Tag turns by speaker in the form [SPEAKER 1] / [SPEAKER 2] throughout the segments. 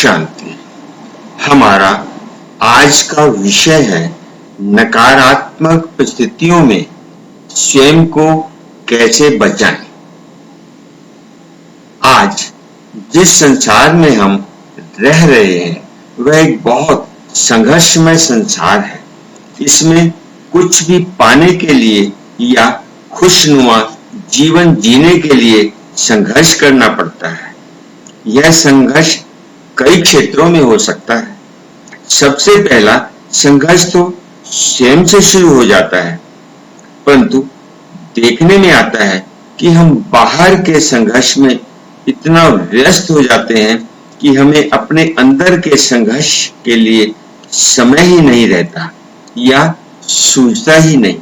[SPEAKER 1] शांति। हमारा आज का विषय है नकारात्मक परिस्थितियों में स्वयं को कैसे बचाएं। आज जिस संसार में हम रह रहे हैं वह एक बहुत संघर्षमय संसार है। इसमें कुछ भी पाने के लिए या खुशनुमा जीवन जीने के लिए संघर्ष करना पड़ता है। यह संघर्ष कई क्षेत्रों में हो सकता है। सबसे पहला संघर्ष तो स्वयं से शुरू हो जाता है, परंतु देखने में आता है कि हम बाहर के संघर्ष में इतना व्यस्त हो जाते हैं कि हमें अपने अंदर के संघर्ष के लिए समय ही नहीं रहता या सूझता ही नहीं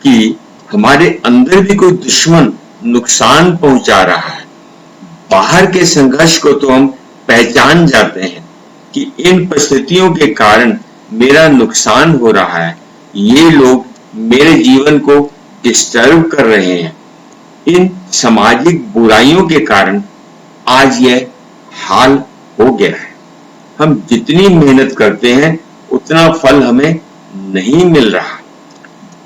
[SPEAKER 1] कि हमारे अंदर भी कोई दुश्मन नुकसान पहुंचा रहा है। बाहर के संघर्ष को तो हम पहचान जाते हैं कि इन परिस्थितियों के कारण मेरा नुकसान हो रहा है, ये लोग मेरे जीवन को डिस्टर्ब कर रहे हैं। इन सामाजिक बुराइयों के कारण आज यह हाल हो गया है। हम जितनी मेहनत करते हैं उतना फल हमें नहीं मिल रहा।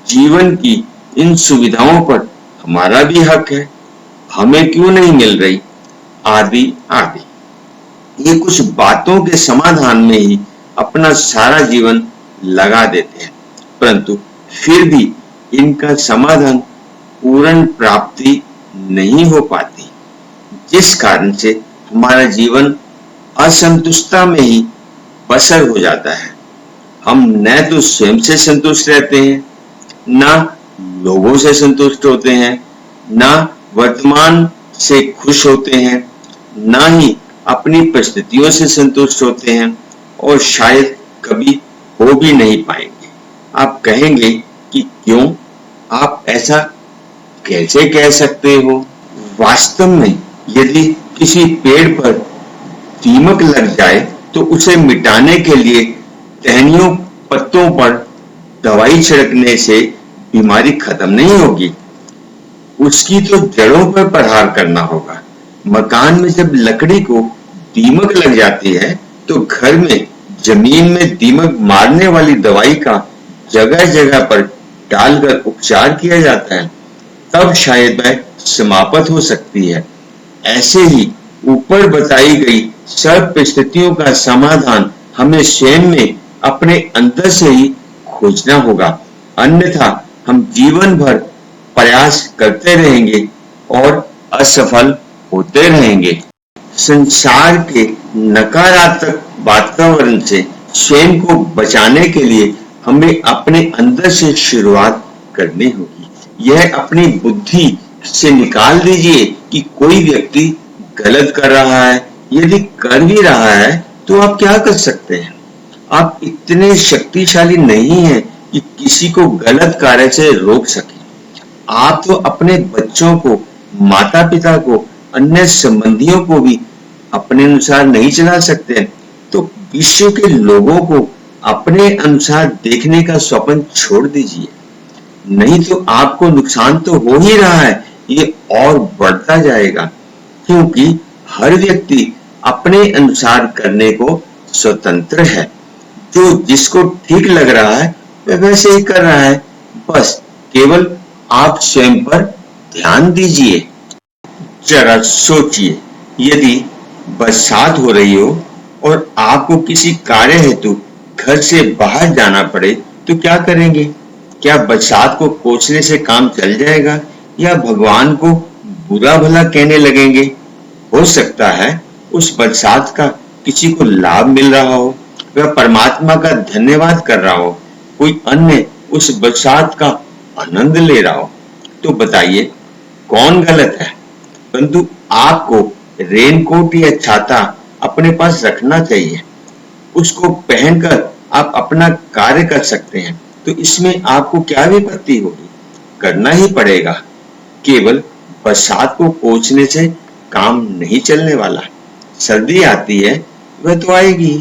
[SPEAKER 1] जीवन की इन सुविधाओं पर हमारा भी हक है, हमें क्यों नहीं मिल रही, आदि आदि। ये कुछ बातों के समाधान में ही अपना सारा जीवन लगा देते हैं, परंतु फिर भी इनका समाधान पूर्ण प्राप्ति नहीं हो पाती, जिस कारण से हमारा जीवन असंतुष्टता में ही बसर हो जाता है। हम न तो स्वयं से संतुष्ट रहते हैं, ना लोगों से संतुष्ट होते हैं, ना वर्तमान से खुश होते हैं, ना ही अपनी परिस्थितियों से संतुष्ट होते हैं और शायद कभी हो भी नहीं पाएंगे। आप कहेंगे कि क्यों, आप ऐसा कैसे कह सकते हो? वास्तव में यदि किसी पेड़ पर दीमक लग जाए तो उसे मिटाने के लिए टहनियों पत्तों पर दवाई छिड़कने से बीमारी खत्म नहीं होगी, उसकी तो जड़ों पर प्रहार करना होगा। मकान में जब लकड़ी को दीमक लग जाती है तो घर में जमीन में दीमक मारने वाली दवाई का जगह जगह पर डालकर उपचार किया जाता है, तब शायद वह समाप्त हो सकती है। ऐसे ही ऊपर बताई गई सब परिस्थितियों का समाधान हमें स्वयं में अपने अंदर से ही खोजना होगा, अन्यथा हम जीवन भर प्रयास करते रहेंगे और असफल होते रहेंगे। संसार के नकारात्मक वातावरण से स्वयं को बचाने के लिए हमें अपने अंदर से शुरुआत करनी होगी। यह अपनी बुद्धि से निकाल दीजिए कि कोई व्यक्ति गलत कर रहा है। यदि कर भी रहा है तो आप क्या कर सकते हैं? आप इतने शक्तिशाली नहीं हैं कि किसी को गलत कार्य से रोक सके। आप तो अपने बच्चों को, माता पिता को, अन्य संबंधियों को भी अपने अनुसार नहीं चला सकते, तो विश्व के लोगों को अपने अनुसार देखने का स्वप्न छोड़ दीजिए। नहीं तो आपको नुकसान तो हो ही रहा है, ये और बढ़ता जाएगा, क्योंकि हर व्यक्ति अपने अनुसार करने को स्वतंत्र है। जो जिसको ठीक लग रहा है वह वैसे ही कर रहा है, बस केवल आप स्वयं पर ध्यान दीजिए। जरा सोचिए, यदि बरसात हो रही हो और आपको किसी कार्य हेतु घर से बाहर जाना पड़े तो क्या करेंगे? क्या बरसात को कोसने से काम चल जाएगा या भगवान को बुरा भला कहने लगेंगे? हो सकता है उस बरसात का किसी को लाभ मिल रहा हो, वह परमात्मा का धन्यवाद कर रहा हो, कोई अन्य उस बरसात का आनंद ले रहा हो। तो बताइए कौन गलत है? परंतु आपको रेनकोट या छाता अपने पास रखना चाहिए, उसको पहनकर आप अपना कार्य कर सकते हैं, तो इसमें आपको क्या विपत्ति होगी? करना ही पड़ेगा। केवल बरसात को कोसने से काम नहीं चलने वाला। सर्दी आती है वह तो आएगी,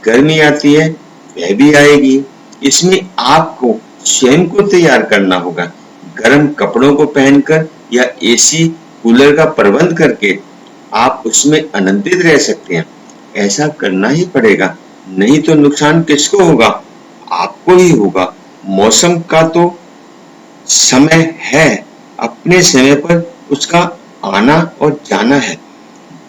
[SPEAKER 1] गर्मी आती है वह भी आएगी। इसमें आपको स्वयं को तैयार करना होगा। गर्म कपड़ों को पहनकर या एसी कूलर का प्रबंध करके आप उसमें आनंदित रह सकते हैं। ऐसा करना ही पड़ेगा, नहीं तो नुकसान किसको होगा? आपको ही होगा। मौसम का तो समय है, अपने समय पर उसका आना और जाना है।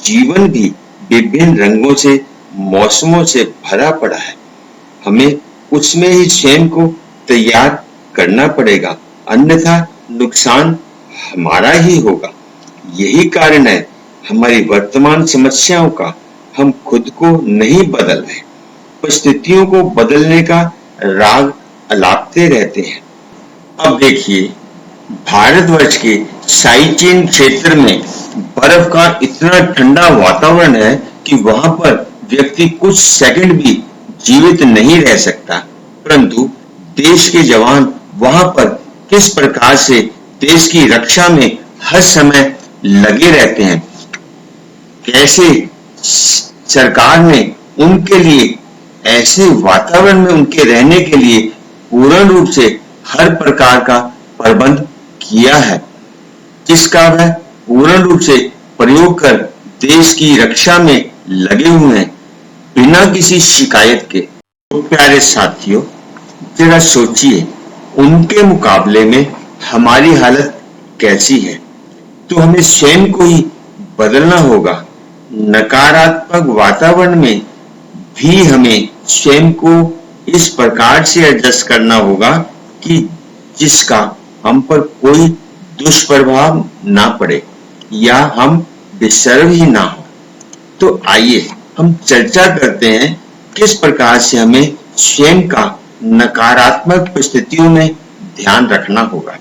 [SPEAKER 1] जीवन भी विभिन्न रंगों से, मौसमों से भरा पड़ा है। हमें उसमें ही स्वयं को तैयार करना पड़ेगा, अन्यथा नुकसान हमारा ही होगा। यही कारण है हमारी वर्तमान समस्याओं का। हम खुद को नहीं बदल रहे, परिस्थितियों को बदलने का राग अलापते रहते हैं। अब देखिए, भारतवर्ष के साइचीन क्षेत्र में बर्फ का इतना ठंडा वातावरण है कि वहां पर व्यक्ति कुछ सेकंड भी जीवित नहीं रह सकता, परंतु देश के जवान वहां पर किस प्रकार से देश की रक्षा में हर समय लगे रहते हैं, कैसे सरकार ने उनके लिए ऐसे वातावरण में उनके रहने के लिए पूर्ण रूप से हर प्रकार का प्रबंध किया है, जिसका वह पूर्ण रूप से प्रयोग कर देश की रक्षा में लगे हुए हैं बिना किसी शिकायत के। तो प्यारे साथियों, जरा सोचिए उनके मुकाबले में हमारी हालत कैसी है। तो हमें स्वयं को ही बदलना होगा। नकारात्मक वातावरण में भी हमें स्वयं को इस प्रकार से एडजस्ट करना होगा कि जिसका हम पर कोई दुष्प्रभाव ना पड़े या हम डिस्टर्ब ही ना हो। तो आइए हम चर्चा करते हैं किस प्रकार से हमें स्वयं का नकारात्मक परिस्थितियों में ध्यान रखना होगा।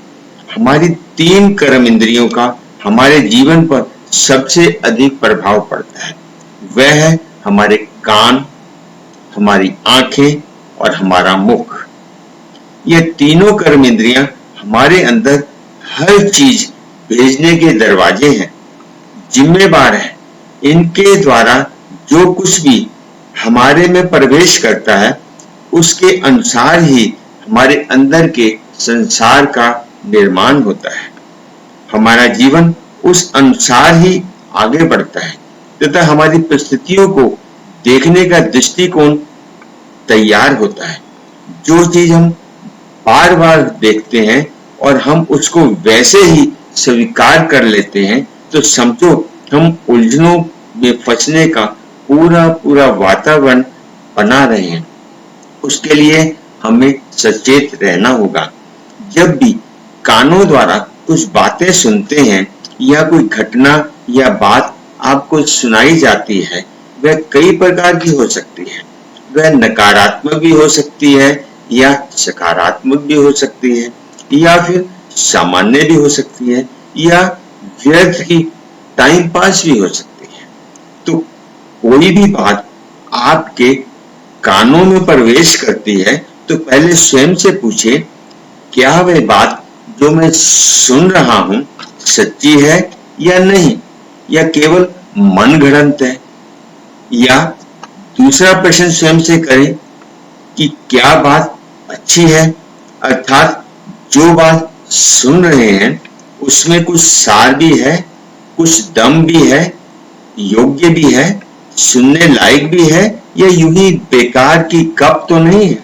[SPEAKER 1] हमारी 3 कर्म इंद्रियों का हमारे जीवन पर सबसे अधिक प्रभाव पड़ता है। वह है हमारे कान, हमारी आंखें और हमारा मुख। ये तीनों कर्म इंद्रियां हमारे अंदर हर चीज भेजने के दरवाजे हैं, जिम्मेदार हैं। इनके द्वारा जो कुछ भी हमारे में प्रवेश करता है, उसके अनुसार ही हमारे अंदर के संसार का निर्माण होता है। हमारा जीवन उस अनुसार ही आगे बढ़ता है तथा हमारी परिस्थितियों को देखने का दृष्टिकोण तैयार होता है। जो चीज हम बार बार देखते हैं और हम उसको वैसे ही स्वीकार कर लेते हैं, तो समझो हम उलझनों में फंसने का पूरा पूरा वातावरण बना रहे हैं। उसके लिए हमें सचेत रहना होगा। जब भी कानों द्वारा कुछ बातें सुनते हैं या कोई घटना या बात आपको सुनाई जाती है, वह कई प्रकार की हो सकती है। वह नकारात्मक भी हो सकती है या सकारात्मक भी हो सकती है, या फिर सामान्य भी हो सकती है, या व्यर्थ की टाइम पास भी हो सकती है। तो कोई भी बात आपके कानों में प्रवेश करती है तो पहले स्वयं से पूछे, क्या वह बात जो मैं सुन रहा हूं सच्ची है या नहीं, या केवल मन गढ़ंत है। या दूसरा प्रश्न स्वयं से करें कि क्या बात अच्छी है, अर्थात जो बात सुन रहे हैं उसमें कुछ सार भी है, कुछ दम भी है, योग्य भी है, सुनने लायक भी है, या यूं ही बेकार की गप तो नहीं है,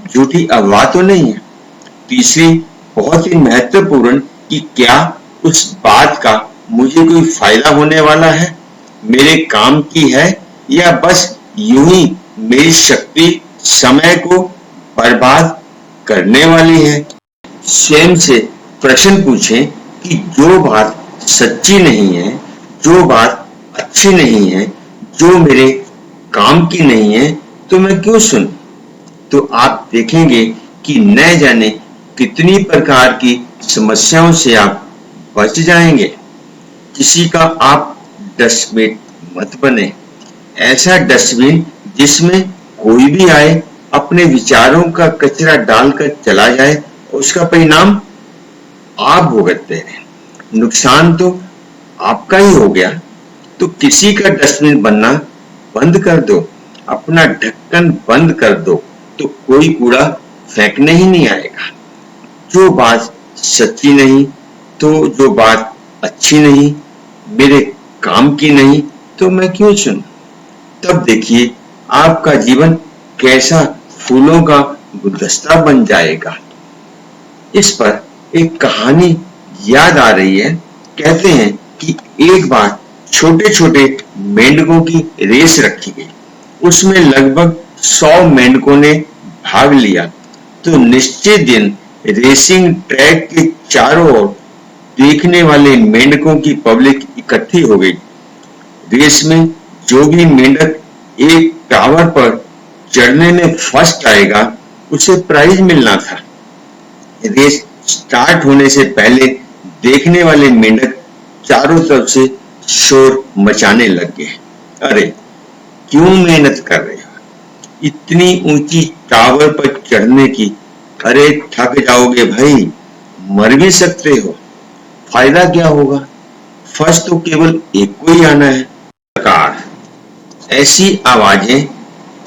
[SPEAKER 1] झूठी अफवाह तो नहीं है। तीसरी बहुत ही महत्वपूर्ण कि क्या उस बात का मुझे कोई फायदा होने वाला है, मेरे काम की है, या बस यूं ही मेरी शक्ति समय को बर्बाद करने वाली है। स्वयं से प्रश्न पूछें कि जो बात सच्ची नहीं है, जो बात अच्छी नहीं है, जो मेरे काम की नहीं है, तो मैं क्यों सुनूं? तो आप देखेंगे कि न जाने कितनी प्रकार की समस्याओं से आप बच जाएंगे। किसी का आप डस्टबिन मत बने। ऐसा डस्टबिन जिसमें कोई भी आए अपने विचारों का कचरा डालकर चला जाए, उसका परिणाम आप भुगतते हैं। नुकसान तो आपका ही हो गया। तो किसी का डस्टबिन बनना बंद कर दो, अपना ढक्कन बंद कर दो, तो कोई कूड़ा फेंकने ही नहीं आएगा। जो बात सच्ची नहीं, तो जो बात अच्छी नहीं, मेरे काम की नहीं, तो मैं क्यों सुनूं? तब देखिए आपका जीवन कैसा फूलों का गुलदस्ता बन जाएगा। इस पर एक कहानी याद आ रही है। कहते हैं कि एक बार छोटे छोटे मेंढकों की रेस रखी गई। उसमें लगभग 100 मेंढकों ने भाग लिया। तो निश्चित दिन रेसिंग ट्रैक के चारों ओर देखने वाले मेंढकों की पब्लिक इकट्ठी हो गई। रेस में जो भी मेंढक एक टावर पर चढ़ने में फर्स्ट आएगा उसे प्राइज मिलना था। रेस स्टार्ट होने से पहले देखने वाले मेंढक चारों तरफ से शोर मचाने लग गए। अरे क्यों मेहनत कर रहे हो, इतनी ऊंची टावर पर चढ़ने की, अरे थक जाओगे भाई, मर भी सकते हो, फायदा क्या होगा, फर्स्ट तो केवल एक को ही आना है। प्रकार ऐसी आवाजें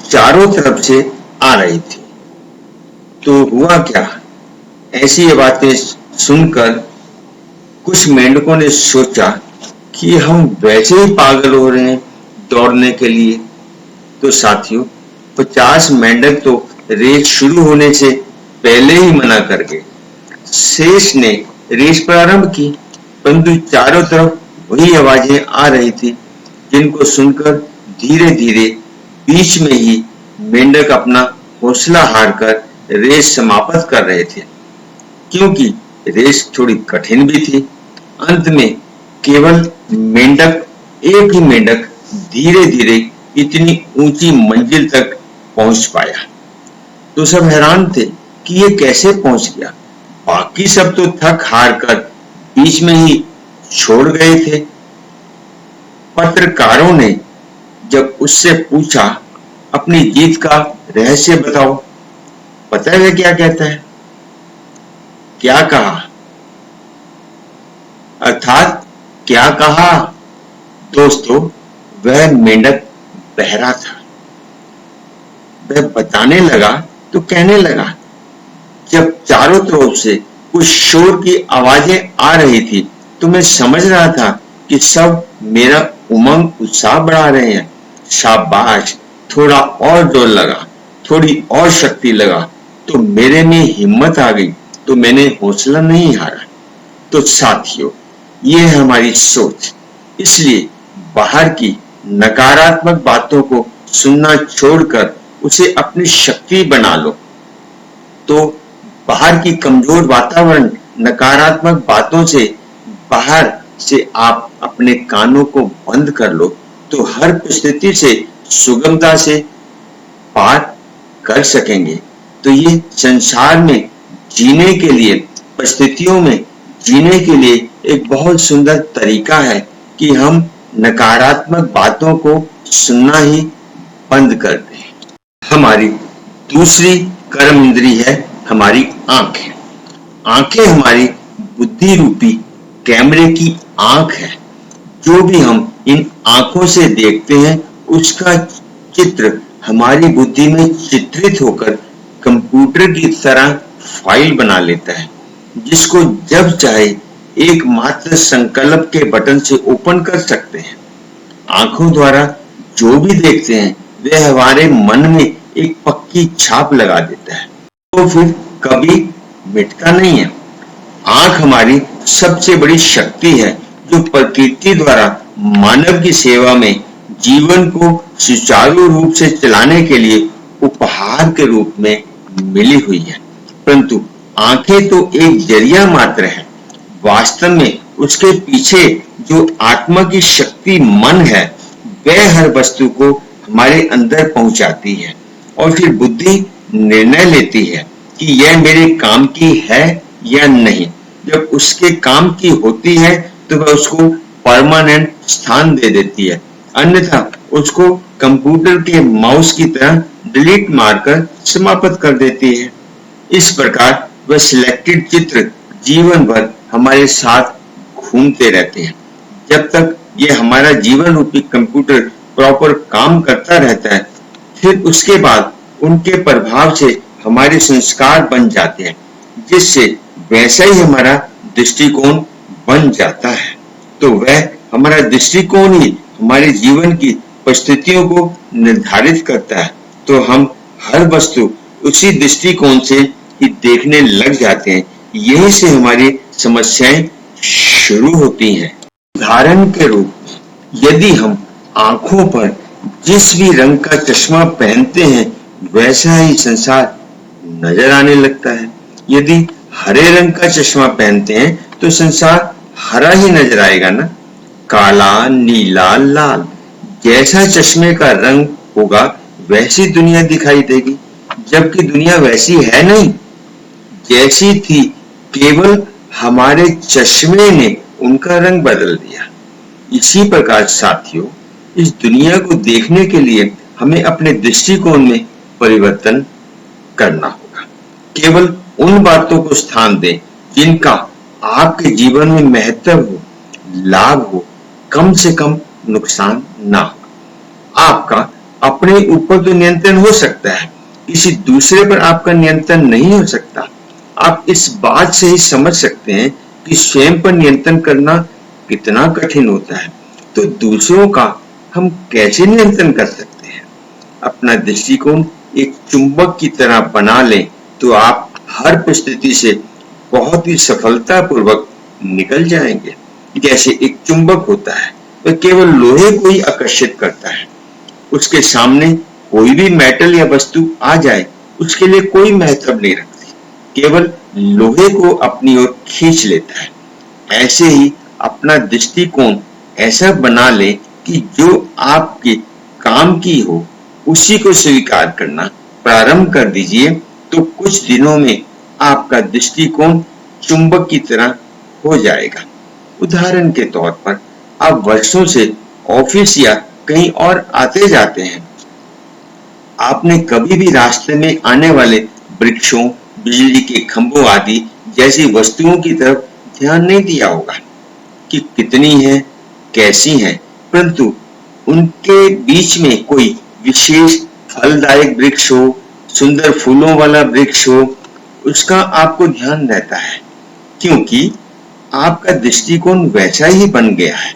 [SPEAKER 1] चारों तरफ से आ रही थी। तो हुआ क्या, ऐसी बातें सुनकर कुछ मेंढकों ने सोचा कि हम वैसे ही पागल हो रहे हैं दौड़ने के लिए। तो साथियों 50 मेंढक तो रेस शुरू होने से पहले ही मना कर गए। शेष ने रेस प्रारंभ की, परंतु चारों तरफ वही आवाजें आ रही थी जिनको सुनकर धीरे धीरे बीच में ही मेंढक अपना हौसला हारकर रेस समाप्त कर रहे थे, क्योंकि रेस थोड़ी कठिन भी थी। अंत में केवल एक ही मेंढक धीरे धीरे इतनी ऊंची मंजिल तक पहुंच पाया। तो सब हैरान थे कि ये कैसे पहुंच गया, बाकी सब तो थक हार कर बीच में ही छोड़ गए थे। पत्रकारों ने जब उससे पूछा अपनी जीत का रहस्य बताओ, पता है क्या कहता है, क्या कहा, अर्थात क्या कहा दोस्तों, वह मेंढक बहरा था। वह बताने लगा तो कहने लगा, जब चारों तरफ से कुछ शोर की आवाजें आ रही थी तो मैं समझ रहा था कि सब मेरा उमंग उत्साह बढ़ा रहे हैं। शाबाश, थोड़ा और जोर लगा, थोड़ी और शक्ति लगा तो मेरे में हिम्मत आ गई, तो मैंने हौसला नहीं हारा। तो साथियों ये है हमारी सोच, इसलिए बाहर की नकारात्मक बातों को सुनना छोड़कर उसे अपनी शक्ति बना लो। तो बाहर की कमजोर वातावरण, नकारात्मक बातों से बाहर से आप अपने कानों को बंद कर लो तो हर परिस्थिति से सुगमता से पार कर सकेंगे। तो ये संसार में जीने के लिए, परिस्थितियों में जीने के लिए एक बहुत सुंदर तरीका है कि हम नकारात्मक बातों को सुनना ही बंद कर दें। हमारी दूसरी कर्म इंद्री है हमारी आंखें। आंखें हमारी बुद्धि रूपी कैमरे की आंख है। जो भी हम इन आंखों से देखते हैं उसका चित्र हमारी बुद्धि में चित्रित होकर कंप्यूटर की तरह फाइल बना लेता है, जिसको जब चाहे एक मात्र संकल्प के बटन से ओपन कर सकते हैं। आंखों द्वारा जो भी देखते हैं वह हमारे मन में एक पक्की छाप लगा देता है, तो फिर कभी मिटता नहीं है। आंख हमारी सबसे बड़ी शक्ति है जो प्रकृति द्वारा मानव की सेवा में जीवन को सुचारू रूप से चलाने के लिए उपहार के रूप में मिली हुई है। परंतु आंखें तो एक जरिया मात्र है, वास्तव में उसके पीछे जो आत्मा की शक्ति मन है वह हर वस्तु को हमारे अंदर पहुंचाती है और फिर बुद्धि निर्णय लेती है कि यह मेरे काम की है या नहीं। जब उसके काम की होती है तो वह उसको परमानेंट स्थान दे देती है, अन्यथा उसको कंप्यूटर के माउस की तरह डिलीट मारकर समाप्त कर देती है। इस प्रकार वह सिलेक्टेड चित्र जीवन भर हमारे साथ घूमते रहते हैं। जब तक ये हमारा जीवन रूपी कंप्यूटर प्रॉपर काम करता रहता है, फिर उसके बाद उनके प्रभाव से हमारे संस्कार बन जाते हैं, जिससे वैसा ही हमारा दृष्टिकोण बन जाता है। तो वह हमारा दृष्टिकोण ही हमारे जीवन की परिस्थितियों को निर्धारित करता है तो हम हर वस्तु उसी दृष्टिकोण से ही देखने लग जाते हैं। यही से हमारी समस्याएं शुरू होती हैं। उदाहरण के रूप में यदि हम आंखों पर जिस भी रंग का चश्मा पहनते हैं वैसा ही संसार नजर आने लगता है। यदि हरे रंग का चश्मा पहनते हैं तो संसार हरा ही नजर आएगा ना। काला, नीला, लाल जैसा चश्मे का रंग होगा वैसी दुनिया दिखाई देगी, जबकि दुनिया वैसी है नहीं जैसी थी, केवल हमारे चश्मे ने उनका रंग बदल दिया। इसी प्रकार साथियों, इस दुनिया को देखने के लिए हमें अपने दृष्टिकोण में परिवर्तन करना होगा। केवल उन बातों को स्थान दें जिनका आपके जीवन में महत्व हो, लाभ हो, कम से कम नुकसान ना हो। आपका अपने ऊपर तो नियंत्रण हो सकता है, किसी दूसरे पर आपका नियंत्रण नहीं हो सकता। आप इस बात से ही समझ सकते हैं कि स्वयं पर नियंत्रण करना कितना कठिन होता है, तो दूसरों का हम कैसे नियंत्रण कर सकते हैं। अपना दृष्टिकोण एक चुंबक की तरह बना लें तो आप हर परिस्थिति से बहुत ही सफलतापूर्वक निकल जाएंगे। जैसे एक चुंबक होता है, वह केवल लोहे को ही आकर्षित करता है। उसके सामने कोई भी मेटल या वस्तु आ जाए उसके लिए कोई महत्व नहीं रखती, केवल लोहे को अपनी ओर खींच लेता है। ऐसे ही अपना दृष्टिकोण ऐसा बना ले कि जो आपके काम की हो उसी को स्वीकार करना प्रारंभ कर दीजिए, तो कुछ दिनों में आपका दृष्टिकोण चुंबक की तरह हो जाएगा। उदाहरण के तौर पर आप वर्षों से ऑफिस या कहीं और आते जाते हैं। आपने कभी भी रास्ते में आने वाले वृक्षों, बिजली के खंभों आदि जैसी वस्तुओं की तरफ ध्यान नहीं दिया होगा कि कितनी है, कैसी है, परंतु उनके बीच में कोई विशेष फलदायक वृक्ष हो, सुंदर फूलों वाला वृक्ष हो, उसका आपको ध्यान रहता है, क्योंकि आपका दृष्टिकोण वैसा ही बन गया है।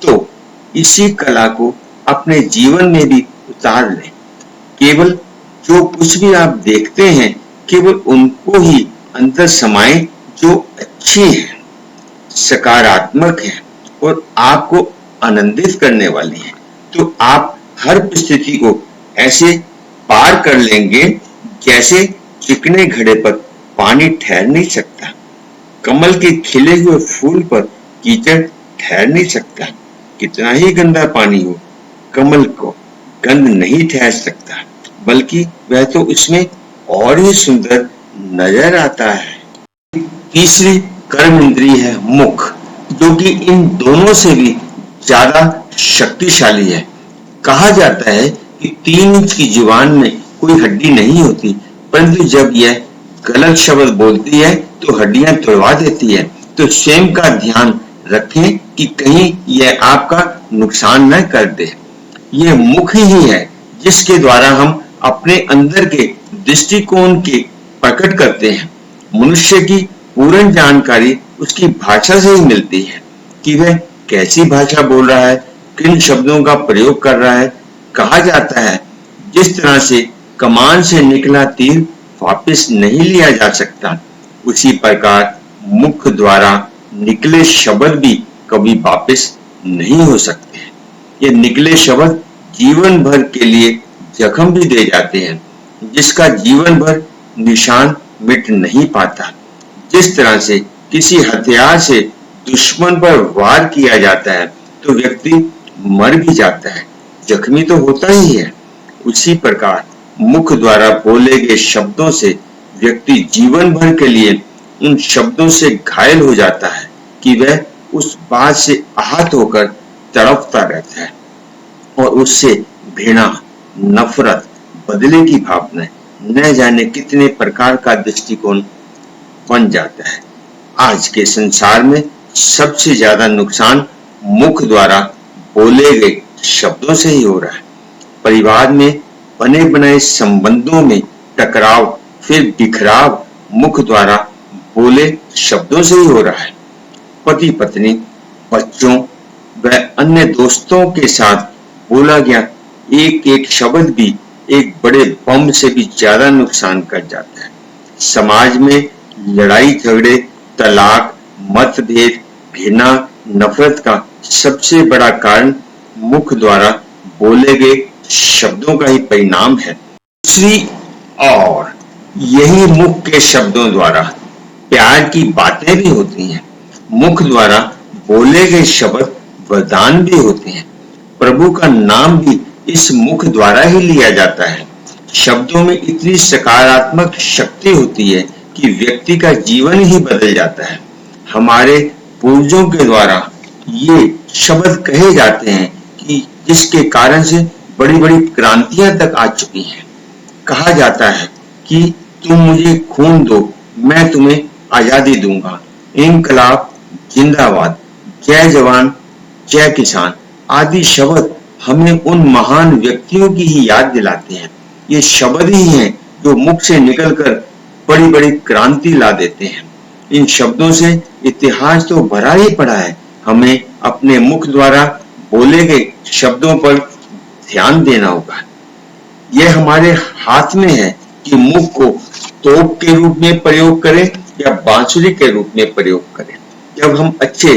[SPEAKER 1] तो इसी कला को अपने जीवन में भी उतार लें। केवल जो कुछ भी आप देखते हैं केवल उनको ही अंदर समाएं जो अच्छी है, सकारात्मक है और आपको आनंदित करने वाली है। तो आप हर परिस्थिति को ऐसे पार कर लेंगे जैसे चिकने घड़े पर पानी ठहर नहीं सकता, कमल के खिले हुए फूल पर कीचड़ ठहर नहीं सकता। कितना ही गंदा पानी हो, कमल को गंध नहीं ठहर सकता, बल्कि वह तो इसमें और ही सुंदर नजर आता है। तीसरी कर्म इंद्रिय है मुख, जो कि इन दोनों से भी ज्यादा शक्तिशाली है। कहा जाता है कि 3 इंच की जुबान में कोई हड्डी नहीं होती, परंतु जब यह गलत शब्द बोलती है तो हड्डियां तोड़वा देती है। तो स्वयं का ध्यान रखें कि कहीं यह आपका नुकसान न कर दे। यह मुख ही है जिसके द्वारा हम अपने अंदर के दृष्टिकोण के प्रकट करते हैं। मनुष्य की पूर्ण जानकारी उसकी भाषा से ही मिलती है कि वह कैसी भाषा बोल रहा है, किन शब्दों का प्रयोग कर रहा है। कहा जाता है जिस तरह से कमान से निकला तीर वापस नहीं लिया जा सकता, उसी प्रकार मुख द्वारा निकले शब्द भी कभी वापस नहीं हो सकते। ये निकले शब्द जीवन भर के लिए जख्म भी दे जाते हैं, जिसका जीवन भर निशान मिट नहीं पाता। जिस तरह से किसी हथियार से दुश्मन पर वार किया जाता है तो व्यक्ति मर भी जाता है, जख्मी तो होता ही है। उसी प्रकार मुख द्वारा बोले गए शब्दों से व्यक्ति जीवन भर के लिए उन शब्दों से घायल हो जाता है कि वह उस बात से आहत होकर तड़पता रहता है और उससे घृणा, नफरत, बदले की भावना, न जाने कितने प्रकार का दृष्टिकोण बन जाता है। आज के संसार में सबसे ज्यादा नुकसान मुख द्वारा बोले गए शब्दों से ही हो रहा है। परिवार में बने बनाए संबंधों में टकराव फिर बिखराव मुख द्वारा बोले शब्दों से ही हो रहा है। पति पत्नी, बच्चों व अन्य दोस्तों के साथ बोला गया एक एक शब्द भी एक बड़े बम से भी ज्यादा नुकसान कर जाता है। समाज में लड़ाई झगड़े, तलाक, मतभेद, घृणा, नफरत का सबसे बड़ा कारण मुख द्वारा बोले गए शब्दों का ही परिणाम है। दूसरी और यही मुख के शब्दों द्वारा प्यार की बातें भी होती हैं। मुख द्वारा बोले गए शब्द वरदान भी होते हैं। प्रभु का नाम भी इस मुख द्वारा ही लिया जाता है। शब्दों में इतनी सकारात्मक शक्ति होती है कि व्यक्ति का जीवन ही बदल जाता है। हमारे पूर्वजों के द्वारा ये शब्द कहे जाते हैं कि जिसके कारण से बड़ी बड़ी क्रांतियां तक आ चुकी हैं। कहा जाता है कि तुम मुझे खून दो, मैं तुम्हें आजादी दूंगा। इनकलाब जिंदाबाद, जय जवान जय किसान आदि शब्द हमें उन महान व्यक्तियों की ही याद दिलाते हैं। ये शब्द ही हैं जो मुख से निकलकर बड़ी बड़ी क्रांति ला देते हैं। इन शब्दों से इतिहास तो भरा ही पड़ा है। हमें अपने मुख द्वारा बोले गए शब्दों पर ध्यान देना होगा। यह हमारे हाथ में है कि मुख को तोप के रूप में प्रयोग करें या बांसुरी के रूप में प्रयोग करें। जब हम अच्छे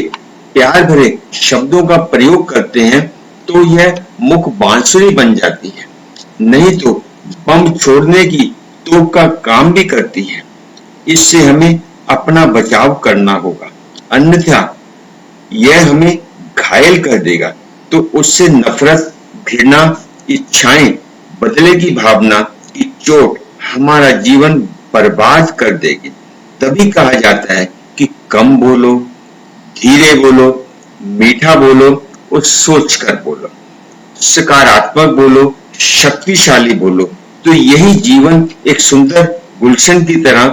[SPEAKER 1] प्यार भरे शब्दों का प्रयोग करते हैं तो यह मुख बांसुरी बन जाती है, नहीं तो बम छोड़ने की तोप का काम भी करती है। इससे हमें अपना बचाव करना होगा, अन्यथा यह हमें घायल कर देगा। तो उससे नफरत, घृणा, इच्छाएं, बदले की भावना की चोट हमारा जीवन बर्बाद कर देगी। तभी कहा जाता है कि कम बोलो, धीरे बोलो, मीठा बोलो और सोच कर बोलो, सकारात्मक बोलो, शक्तिशाली बोलो, तो यही जीवन एक सुंदर गुलशन की तरह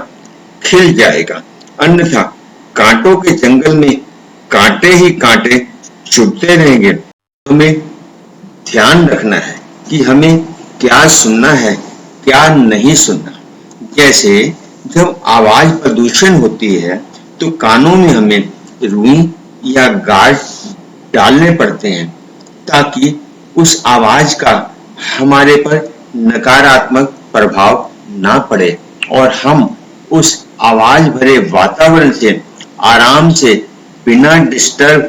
[SPEAKER 1] खिल जाएगा। अन्यथा कांटों के जंगल में कांटे ही कांटे चुभते रहेंगे। हमें ध्यान रखना है कि हमें क्या सुनना है, क्या नहीं सुनना। जैसे जब आवाज प्रदूषण होती है तो कानों में हमें रुई या गार्ड डालने पड़ते हैं ताकि उस आवाज का हमारे पर नकारात्मक प्रभाव ना पड़े और हम उस आवाज भरे वातावरण से आराम से बिना डिस्टर्ब,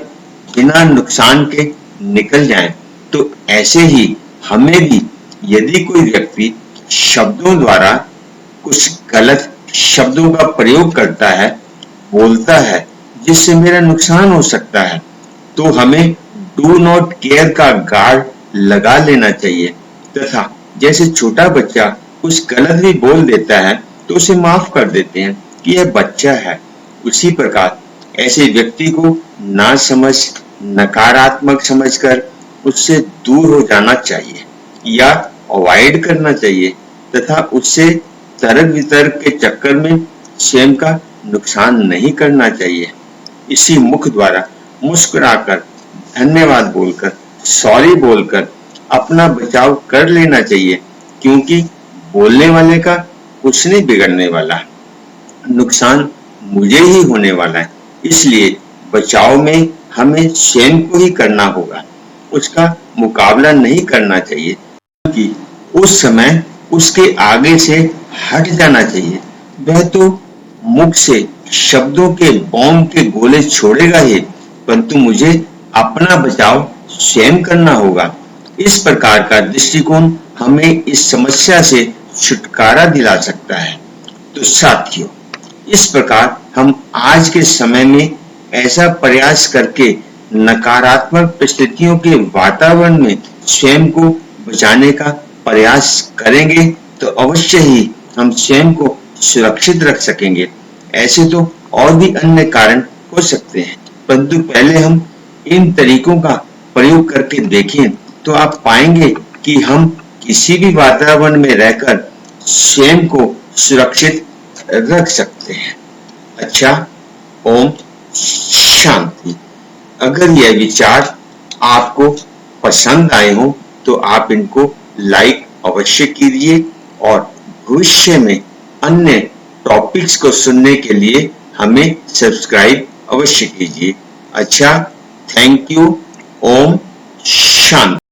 [SPEAKER 1] बिना नुकसान के निकल जाएं। तो ऐसे ही हमें भी यदि कोई व्यक्ति शब्दों द्वारा कुछ गलत शब्दों का प्रयोग करता है, बोलता है जिससे मेरा नुकसान हो सकता है, तो हमें डू नॉट केयर का गार्ड लगा लेना चाहिए। तथा जैसे छोटा बच्चा कुछ गलत भी बोल देता है तो उसे माफ कर देते हैं कि यह बच्चा है। उसी प्रकार ऐसे व्यक्ति को ना समझ, नकारात्मक समझकर उससे दूर हो जाना चाहिए या अवॉइड करना चाहिए तथा उससे तर्क वितर्क के चक्कर में स्वयं का नुकसान नहीं करना चाहिए। इसी मुख द्वारा मुस्कुराकर, धन्यवाद बोलकर, सॉरी बोलकर अपना बचाव कर लेना चाहिए, क्योंकि बोलने वाले का कुछ नहीं बिगड़ने वाला, नुकसान मुझे ही होने वाला है। इसलिए बचाव में हमें स्वयं को ही करना होगा, उसका मुकाबला नहीं करना चाहिए, क्योंकि उस समय उसके आगे से हट जाना चाहिए। वह तो मुख से शब्दों के बॉम्ब के गोले छोड़ेगा ही, परंतु मुझे अपना बचाव स्वयं करना होगा। इस प्रकार का दृष्टिकोण हमें इस समस्या से छुटकारा दिला सकता है। तो साथियों, इस प्रकार हम आज के समय में ऐसा प्रयास करके नकारात्मक परिस्थितियों के वातावरण में स्वयं को बचाने का प्रयास करेंगे तो अवश्य ही हम स्वयं को सुरक्षित रख सकेंगे। ऐसे तो और भी अन्य कारण हो सकते हैं, परंतु पहले हम इन तरीकों का प्रयोग करके देखें तो आप पाएंगे कि हम किसी भी वातावरण में रहकर स्वयं को सुरक्षित रख सकते हैं। अच्छा, ओम शांति। अगर यह विचार आपको पसंद आए हो तो आप इनको लाइक अवश्य कीजिए और भविष्य में अन्य टॉपिक्स को सुनने के लिए हमें सब्सक्राइब अवश्य कीजिए। अच्छा, थैंक यू। ओम शांति।